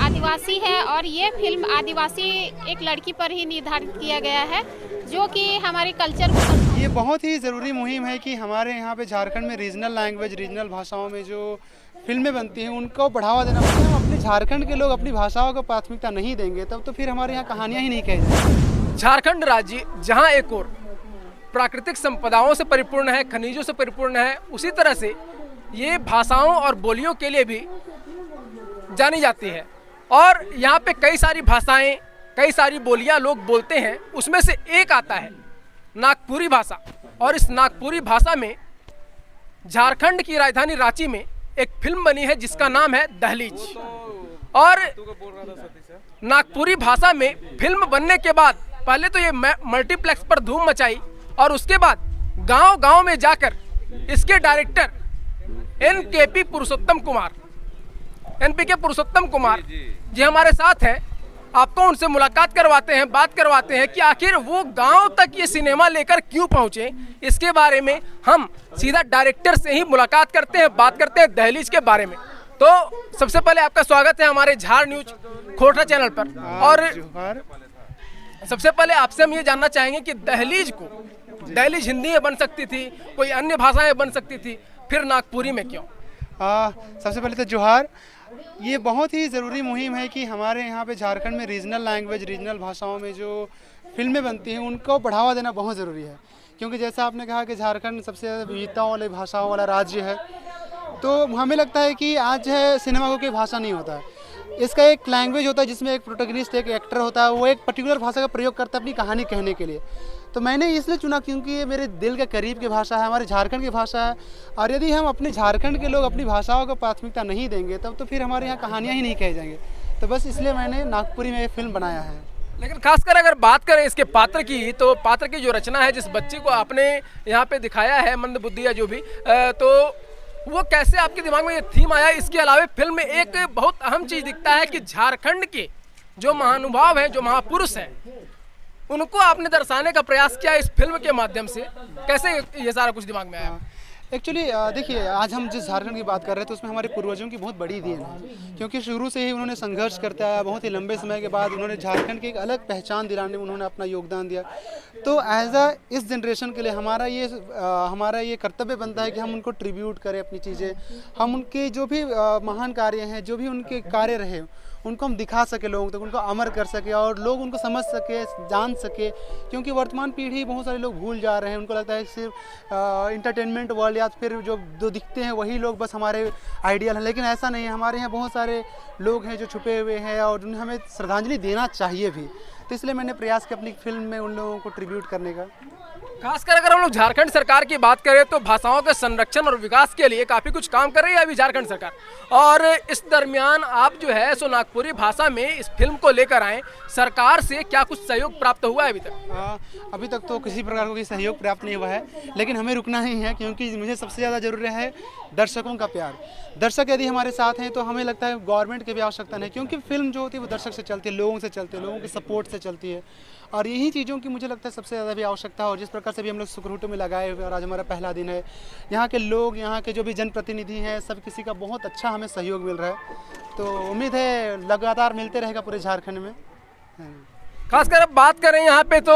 आदिवासी है और ये फिल्म आदिवासी एक लड़की पर ही निर्धारित किया गया है जो कि हमारे कल्चर को। ये बहुत ही ज़रूरी मुहिम है कि हमारे यहाँ पे झारखंड में रीजनल लैंग्वेज, रीजनल भाषाओं में जो फिल्में बनती हैं उनको बढ़ावा देना पड़ता है। हम अपने झारखंड के लोग अपनी भाषाओं को प्राथमिकता नहीं देंगे तब तो फिर हमारे यहाँ कहानियाँ ही नहीं कही जाएंगी। झारखंड राज्य जहाँ एक और प्राकृतिक संपदाओं से परिपूर्ण है, खनिजों से परिपूर्ण है, उसी तरह से ये भाषाओं और बोलियों के लिए भी जानी जाती है। और यहाँ पे कई सारी भाषाएं, कई सारी बोलियाँ लोग बोलते हैं, उसमें से एक आता है नागपुरी भाषा। और इस नागपुरी भाषा में झारखंड की राजधानी रांची में एक फिल्म बनी है जिसका नाम है दहलीज। और नागपुरी भाषा में फिल्म बनने के बाद पहले तो ये मल्टीप्लेक्स पर धूम मचाई और उसके बाद गांव-गांव में जाकर इसके डायरेक्टर एनपीके पुरुषोत्तम कुमार जी हमारे साथ हैं। आपको उनसे मुलाकात करवाते हैं, बात करवाते हैं कि आखिर वो गांव तक ये सिनेमा लेकर क्यों पहुंचे। इसके बारे में हम सीधा डायरेक्टर से ही मुलाकात करते हैं, बात करते हैं दहलीज के बारे में। तो सबसे पहले आपका स्वागत है हमारे झार न्यूज खोटा चैनल पर। और सबसे पहले आपसे हम ये जानना चाहेंगे कि दहलीज हिंदी में बन सकती थी, कोई अन्य भाषा में बन सकती थी, फिर नागपुरी में क्यों? सबसे पहले तो जोहार। ये बहुत ही ज़रूरी मुहिम है कि हमारे यहाँ पे झारखंड में रीजनल लैंग्वेज, रीजनल भाषाओं में जो फिल्में बनती हैं उनको बढ़ावा देना बहुत ज़रूरी है। क्योंकि जैसा आपने कहा कि झारखंड सबसे ज़्यादा विविधताओं वाले भाषाओं वाला राज्य है, तो हमें लगता है कि आज जो है सिनेमा को कोई भाषा नहीं होता है, इसका एक लैंग्वेज होता है जिसमें एक प्रोटोगनिस्ट, एक एक्टर होता है, वो एक पर्टिकुलर भाषा का प्रयोग करता है अपनी कहानी कहने के लिए। तो मैंने इसलिए चुना क्योंकि ये मेरे दिल के करीब की भाषा है, हमारे झारखंड की भाषा है। और यदि हम अपने झारखंड के लोग अपनी भाषाओं को प्राथमिकता नहीं देंगे तब तो फिर हमारे यहाँ कहानियाँ ही नहीं कही जाएंगे। तो बस इसलिए मैंने नागपुरी में ये फिल्म बनाया है। लेकिन खासकर अगर बात करें इसके पात्र की, तो पात्र की जो रचना है, जिस बच्चे को आपने यहाँ पे दिखाया है, मंदबुद्धि या जो भी, तो वो कैसे आपके दिमाग में ये थीम आया? इसके अलावा फिल्म में एक बहुत अहम चीज़ दिखता है कि झारखंड के जो महानुभाव हैं, जो महापुरुष हैं, उनको आपने दर्शाने का प्रयास किया इस फिल्म के माध्यम से। कैसे ये सारा कुछ दिमाग में आया? एक्चुअली देखिए, आज हम जिस झारखंड की बात कर रहे हैं तो उसमें हमारे पूर्वजों की बहुत बड़ी देन है, क्योंकि शुरू से ही उन्होंने संघर्ष करता है। बहुत ही लंबे समय के बाद उन्होंने झारखंड की एक अलग पहचान दिलाने में उन्होंने अपना योगदान दिया। तो इस जनरेशन के लिए हमारा ये कर्तव्य बनता है कि हम उनको ट्रिब्यूट करें अपनी चीज़ें। हम उनके जो भी महान कार्य हैं, जो भी उनके कार्य रहे, उनको हम दिखा सके लोगों तक, उनको अमर कर सके और लोग उनको समझ सके, जान सके। क्योंकि वर्तमान पीढ़ी बहुत सारे लोग भूल जा रहे हैं, उनको लगता है सिर्फ इंटरटेनमेंट वर्ल्ड या फिर जो दिखते हैं वही लोग बस हमारे आइडियल हैं। लेकिन ऐसा नहीं है, हमारे यहाँ बहुत सारे लोग हैं जो छुपे हुए हैं और उन्हें हमें श्रद्धांजलि देना चाहिए भी। तो इसलिए मैंने प्रयास किया अपनी फिल्म में उन लोगों को ट्रिब्यूट करने का। खासकर अगर हम लोग झारखंड सरकार की बात करें तो भाषाओं के संरक्षण और विकास के लिए काफ़ी कुछ काम कर रही है अभी झारखंड सरकार। और इस दरमियान आप जो है सो नागपुरी भाषा में इस फिल्म को लेकर आए, सरकार से क्या कुछ सहयोग प्राप्त हुआ है अभी तक? अभी तक तो किसी प्रकार का कोई सहयोग प्राप्त नहीं हुआ है, लेकिन हमें रुकना ही है क्योंकि मुझे सबसे ज़्यादा ज़रूरी है दर्शकों का प्यार। दर्शक यदि हमारे साथ हैं तो हमें लगता है गवर्नमेंट की भी आवश्यकता नहीं, क्योंकि फिल्म जो होती है वो दर्शक से चलती है, लोगों से चलती है, लोगों के सपोर्ट से चलती है। और यही चीज़ों की मुझे लगता है सबसे ज़्यादा भी आवश्यकता है। और जिस प्रकार से भी हम लोग सुकरूटू में लगाए हुए और आज हमारा पहला दिन है, यहाँ के लोग, यहाँ के जो भी जनप्रतिनिधि हैं, सब किसी का बहुत अच्छा हमें सहयोग मिल रहा है। तो उम्मीद है लगातार मिलते रहेगा पूरे झारखंड में। खासकर अब बात करें यहाँ पे तो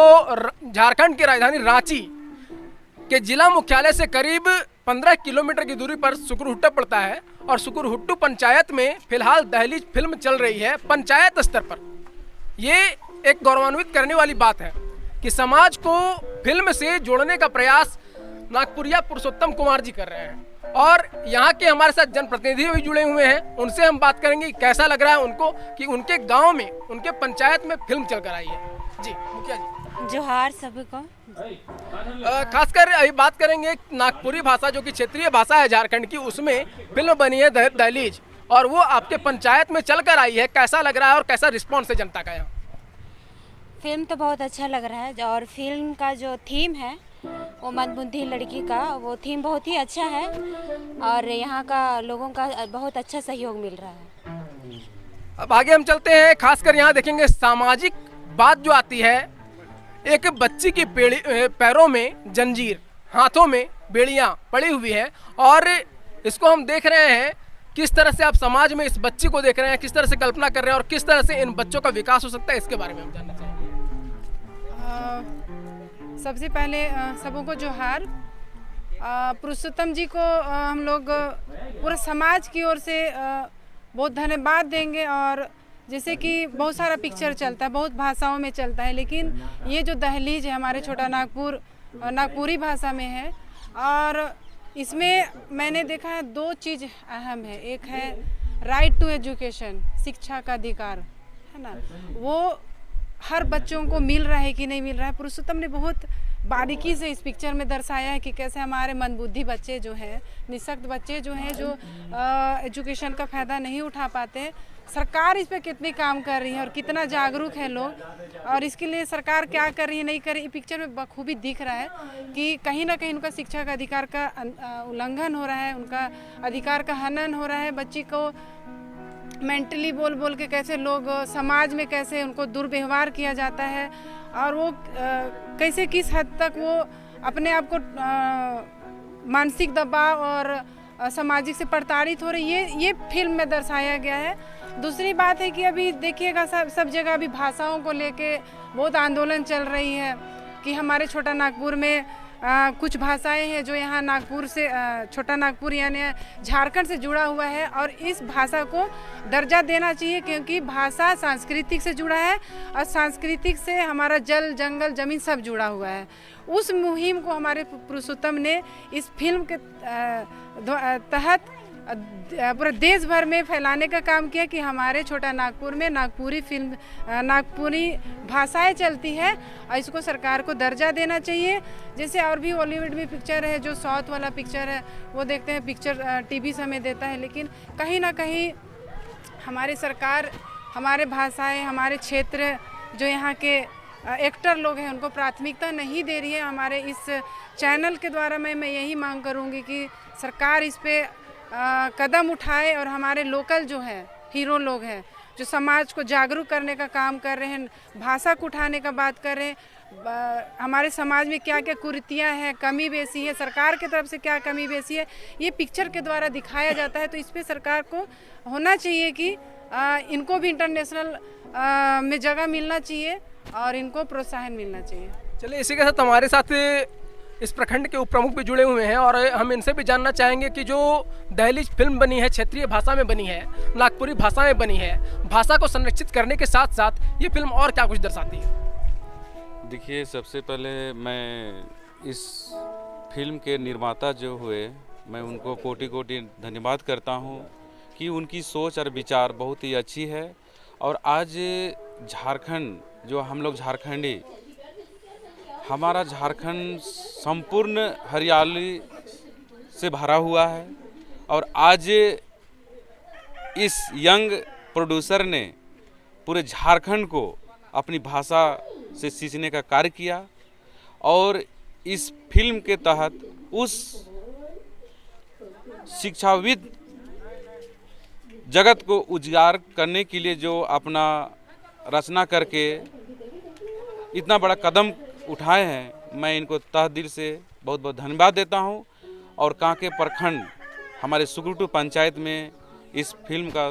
झारखंड की राजधानी रांची के जिला मुख्यालय से करीब 15 किलोमीटर की दूरी पर सुकुरहुट्टा पड़ता है। और सुकुरहुट्टू पंचायत में फिलहाल दहलीज फिल्म चल रही है पंचायत स्तर पर। ये एक गौरवान्वित करने वाली बात है कि समाज को फिल्म से जोड़ने का प्रयास नागपुरिया पुरुषोत्तम कुमार जी कर रहे हैं। और यहाँ के हमारे साथ जनप्रतिनिधि भी जुड़े हुए हैं, उनसे हम बात करेंगे कैसा लग रहा है उनको कि उनके गांव में, उनके पंचायत में फिल्म चल कर आई है। जी मुखिया जी, जोहार सभी को। खासकर अभी बात करेंगे नागपुरी भाषा जो कि क्षेत्रीय भाषा है झारखंड की, उसमें फिल्म बनी है दहलीज और वो आपके पंचायत में चल कर आई है। कैसा लग रहा है और कैसा रिस्पॉन्स है जनता का यहाँ? फिल्म तो बहुत अच्छा लग रहा है और फिल्म का जो थीम है वो मंदबुद्धि लड़की का, वो थीम बहुत ही अच्छा है और यहाँ का लोगों का बहुत अच्छा सहयोग मिल रहा है। अब आगे हम चलते हैं। खासकर यहाँ देखेंगे सामाजिक बात जो आती है, एक बच्ची की पैरों में जंजीर, हाथों में बेड़ियाँ पड़ी हुई है और इसको हम देख रहे हैं किस तरह से आप समाज में इस बच्ची को देख रहे हैं, किस तरह से कल्पना कर रहे हैं और किस तरह से इन बच्चों का विकास हो सकता है, इसके बारे में हम जानना चाहेंगे। सबसे पहले सबों को जोहार। पुरुषोत्तम जी को हम लोग पूरे समाज की ओर से बहुत धन्यवाद देंगे। और जैसे कि बहुत सारा पिक्चर चलता है, बहुत भाषाओं में चलता है, लेकिन ये जो दहलीज है हमारे छोटा नागपुर नागपुरी भाषा में है। और इसमें मैंने देखा है दो चीज़ अहम है। एक है राइट टू एजुकेशन, शिक्षा का अधिकार, है ना, वो हर बच्चों को मिल रहा है कि नहीं मिल रहा है। पुरुषोत्तम ने बहुत बारीकी से इस पिक्चर में दर्शाया है कि कैसे हमारे मंदबुद्धि बच्चे जो हैं, निःशक्त बच्चे जो हैं, जो एजुकेशन का फ़ायदा नहीं उठा पाते, सरकार इस पे कितनी काम कर रही है और कितना जागरूक है लोग, और इसके लिए सरकार क्या कर रही है नहीं कर रही है, पिक्चर में बखूबी दिख रहा है कि कहीं ना कहीं उनका शिक्षा का अधिकार का उल्लंघन हो रहा है, उनका अधिकार का हनन हो रहा है। बच्ची को मेंटली बोल बोल के कैसे लोग समाज में कैसे उनको दुर्व्यवहार किया जाता है, और वो कैसे किस हद तक वो अपने आप को मानसिक दबाव और सामाजिक से प्रताड़ित हो रही है, ये फिल्म में दर्शाया गया है। दूसरी बात है कि अभी देखिएगा सब जगह अभी भाषाओं को लेके बहुत आंदोलन चल रही है कि हमारे छोटा नागपुर में कुछ भाषाएं हैं जो यहाँ नागपुर से छोटा नागपुर यानी झारखंड से जुड़ा हुआ है, और इस भाषा को दर्जा देना चाहिए क्योंकि भाषा सांस्कृतिक से जुड़ा है और सांस्कृतिक से हमारा जल जंगल ज़मीन सब जुड़ा हुआ है। उस मुहिम को हमारे पुरुषोत्तम ने इस फिल्म के तहत पूरे देश भर में फैलाने का काम किया कि हमारे छोटा नागपुर में नागपुरी फिल्म, नागपुरी भाषाएं चलती है और इसको सरकार को दर्जा देना चाहिए। जैसे और भी बॉलीवुड में पिक्चर है, जो साउथ वाला पिक्चर है वो देखते हैं, पिक्चर टीवी से हमें देता है, लेकिन कहीं ना कहीं हमारी सरकार हमारे भाषाएं, हमारे क्षेत्र जो यहाँ के एक्टर लोग हैं उनको प्राथमिकता नहीं दे रही है। हमारे इस चैनल के द्वारा मैं यही मांग करूँगी कि सरकार इस पे कदम उठाए और हमारे लोकल जो है हीरो लोग हैं जो समाज को जागरूक करने का काम कर रहे हैं, भाषा को उठाने का बात कर रहे हैं, हमारे समाज में क्या क्या कुरीतियाँ हैं, कमी बेसी है, सरकार की तरफ से क्या कमी बेसी है, ये पिक्चर के द्वारा दिखाया जाता है। तो इस पे सरकार को होना चाहिए कि इनको भी इंटरनेशनल में जगह मिलना चाहिए और इनको प्रोत्साहन मिलना चाहिए। चलिए, इसी के साथ हमारे साथ इस प्रखंड के उप प्रमुख भी जुड़े हुए हैं और हम इनसे भी जानना चाहेंगे कि जो दहलीज फिल्म बनी है, क्षेत्रीय भाषा में बनी है, नागपुरी भाषा में बनी है, भाषा को संरक्षित करने के साथ साथ ये फिल्म और क्या कुछ दर्शाती है। देखिए, सबसे पहले मैं इस फिल्म के निर्माता जो हुए, मैं उनको कोटि कोटि धन्यवाद करता हूँ कि उनकी सोच और विचार बहुत ही अच्छी है। और आज झारखंड, जो हम लोग झारखंडी, हमारा झारखंड संपूर्ण हरियाली से भरा हुआ है, और आज इस यंग प्रोड्यूसर ने पूरे झारखंड को अपनी भाषा से सींचने का कार्य किया, और इस फिल्म के तहत उस शिक्षाविद जगत को उजागर करने के लिए जो अपना रचना करके इतना बड़ा कदम उठाए हैं, मैं इनको तहे दिल से बहुत बहुत धन्यवाद देता हूं। और कांके प्रखंड हमारे सुकुटू पंचायत में इस फिल्म का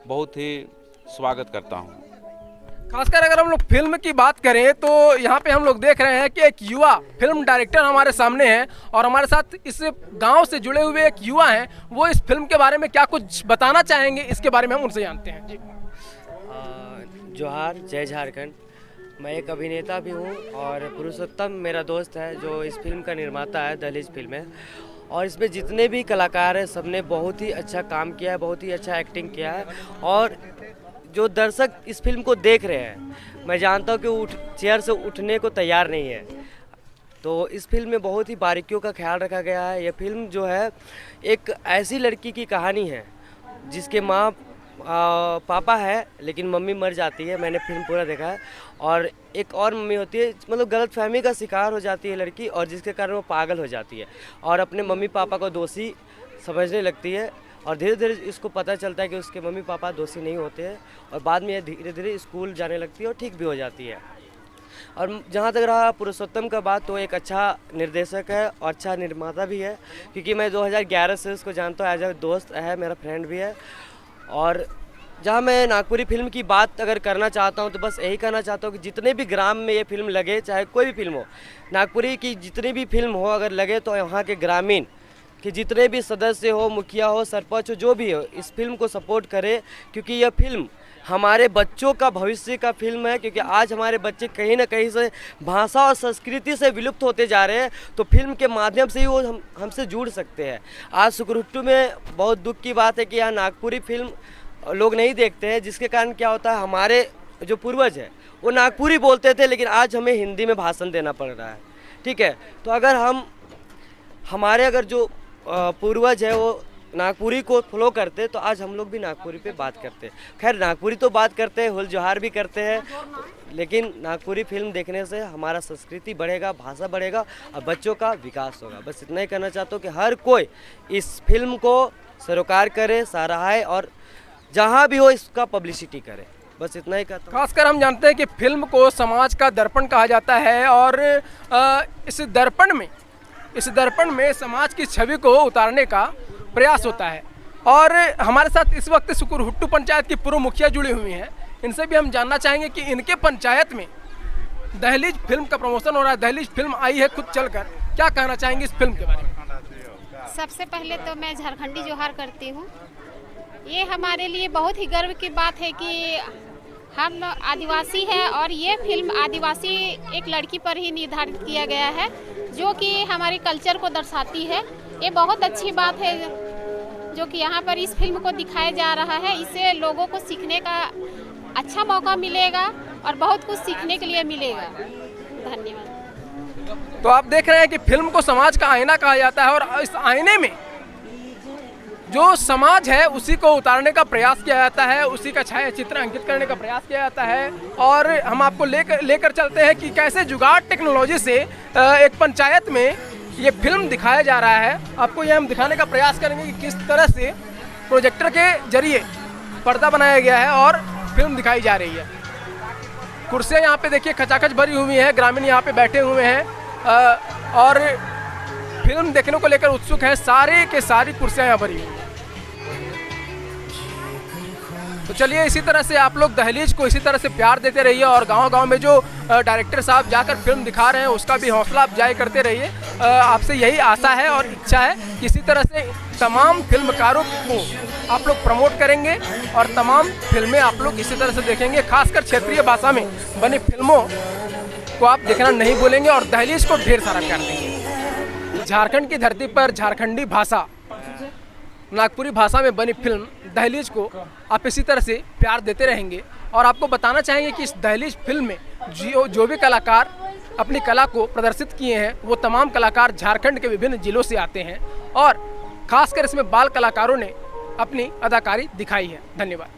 बहुत ही स्वागत करता हूं। खासकर अगर हम लोग फिल्म की बात करें तो यहाँ पे हम लोग देख रहे हैं कि एक युवा फिल्म डायरेक्टर हमारे सामने हैं और हमारे साथ इस गांव से जुड़े हुए एक युवा हैं। वो इस फिल्म के बारे में क्या कुछ बताना चाहेंगे, इसके बारे में हम उनसे जानते हैं। जी जोहार, जय झारखंड। मैं एक अभिनेता भी हूँ और पुरुषोत्तम मेरा दोस्त है जो इस फिल्म का निर्माता है, दहलीज फिल्म है। और इसमें जितने भी कलाकार हैं सबने बहुत ही अच्छा काम किया है, बहुत ही अच्छा एक्टिंग किया है। और जो दर्शक इस फिल्म को देख रहे हैं, मैं जानता हूँ कि चेयर से उठने को तैयार नहीं है। तो इस फिल्म में बहुत ही बारीकियों का ख्याल रखा गया है। ये फिल्म जो है एक ऐसी लड़की की कहानी है जिसके माँ पापा है लेकिन मम्मी मर जाती है। मैंने फिल्म पूरा देखा है। और एक और मम्मी होती है, मतलब गलतफहमी का शिकार हो जाती है लड़की, और जिसके कारण वो पागल हो जाती है और अपने मम्मी पापा को दोषी समझने लगती है। और धीरे धीरे इसको पता चलता है कि उसके मम्मी पापा दोषी नहीं होते हैं, और बाद में ये धीरे धीरे स्कूल जाने लगती है और ठीक भी हो जाती है। और जहाँ तक रहा पुरुषोत्तम का बात, तो एक अच्छा निर्देशक है और अच्छा निर्माता भी है, क्योंकि मैं 2011 से उसको जानता हूँ, एज अ दोस्त है, मेरा फ्रेंड भी है। और जहाँ मैं नागपुरी फिल्म की बात अगर करना चाहता हूँ तो बस यही कहना चाहता हूँ कि जितने भी ग्राम में ये फिल्म लगे, चाहे कोई भी फिल्म हो, नागपुरी की जितनी भी फिल्म हो अगर लगे, तो यहाँ के ग्रामीण कि जितने भी सदस्य हो, मुखिया हो, सरपंच हो, जो भी हो, इस फिल्म को सपोर्ट करे, क्योंकि यह फिल्म हमारे बच्चों का भविष्य का फिल्म है। क्योंकि आज हमारे बच्चे कहीं ना कहीं से भाषा और संस्कृति से विलुप्त होते जा रहे हैं, तो फिल्म के माध्यम से ही वो हमसे जुड़ सकते हैं। आज सुकुरुट्टू में बहुत दुख की बात है कि यहाँ नागपुरी फिल्म लोग नहीं देखते हैं, जिसके कारण क्या होता है, हमारे जो पूर्वज हैं वो नागपुरी बोलते थे, लेकिन आज हमें हिंदी में भाषण देना पड़ रहा है। ठीक है, तो अगर हमारे अगर जो पूर्वज है वो नागपुरी को फॉलो करते, तो आज हम लोग भी नागपुरी पे बात करते हैं। खैर, नागपुरी तो बात करते हैं, हुल जोहार भी करते हैं, लेकिन नागपुरी फिल्म देखने से हमारा संस्कृति बढ़ेगा, भाषा बढ़ेगा और बच्चों का विकास होगा। बस इतना ही कहना चाहता हूँ कि हर कोई इस फिल्म को सरोकार करे, सराहे और जहाँ भी हो इसका पब्लिसिटी करे। बस इतना ही कहता हूँ। खासकर हम जानते हैं कि फिल्म को समाज का दर्पण कहा जाता है, और इस दर्पण में समाज की छवि को उतारने का प्रयास होता है। और हमारे साथ इस वक्त सुकुरुट्टू पंचायत की पूर्व मुखिया जुड़ी हुई हैं, इनसे भी हम जानना चाहेंगे कि इनके पंचायत में दहलीज फिल्म का प्रमोशन हो रहा है, दहलीज फिल्म आई है खुद चलकर, क्या कहना चाहेंगे इस फिल्म के बारे में? सबसे पहले तो मैं झारखंडी जोहार करती हूँ। ये हमारे लिए बहुत ही गर्व की बात है कि हम आदिवासी हैं और ये फिल्म आदिवासी एक लड़की पर ही निर्धारित किया गया है, जो कि हमारे कल्चर को दर्शाती है। ये बहुत अच्छी बात है जो कि यहाँ पर इस फिल्म को दिखाया जा रहा है। इससे लोगों को सीखने का अच्छा मौका मिलेगा और बहुत कुछ सीखने के लिए मिलेगा। धन्यवाद। तो आप देख रहे हैं कि फिल्म को समाज का आईना कहा जाता है, और इस आईने में जो समाज है उसी को उतारने का प्रयास किया जाता है, उसी का छाया चित्र अंकित करने का प्रयास किया जाता है। और हम आपको लेकर चलते हैं कि कैसे जुगाड़ टेक्नोलॉजी से एक पंचायत में ये फिल्म दिखाया जा रहा है। आपको ये हम दिखाने का प्रयास करेंगे कि किस तरह से प्रोजेक्टर के जरिए पर्दा बनाया गया है और फिल्म दिखाई जा रही है। कुर्सियाँ यहाँ पे देखिए खचाखच भरी हुई हैं, ग्रामीण यहाँ पे बैठे हुए हैं और फिल्म देखने को लेकर उत्सुक है। सारे के सारी कुर्सियाँ यहाँ भरी हुई हैं। तो चलिए इसी तरह से आप लोग दहलीज को इसी तरह से प्यार देते रहिए, और गांव-गांव में जो डायरेक्टर साहब जाकर फिल्म दिखा रहे हैं उसका भी हौसला अफजाई करते रहिए। आपसे यही आशा है और इच्छा है कि इसी तरह से तमाम फिल्मकारों को आप लोग प्रमोट करेंगे और तमाम फिल्में आप लोग इसी तरह से देखेंगे। खासकर क्षेत्रीय भाषा में बनी फिल्मों को आप देखना नहीं भूलेंगे और दहलीज को ढेर सारा प्यार देंगे। झारखंड की धरती पर झारखंडी भाषा, नागपुरी भाषा में बनी फिल्म दहलीज को आप इसी तरह से प्यार देते रहेंगे। और आपको बताना चाहेंगे कि इस दहलीज फिल्म में जो भी कलाकार अपनी कला को प्रदर्शित किए हैं वो तमाम कलाकार झारखंड के विभिन्न जिलों से आते हैं, और खासकर इसमें बाल कलाकारों ने अपनी अदाकारी दिखाई है। धन्यवाद।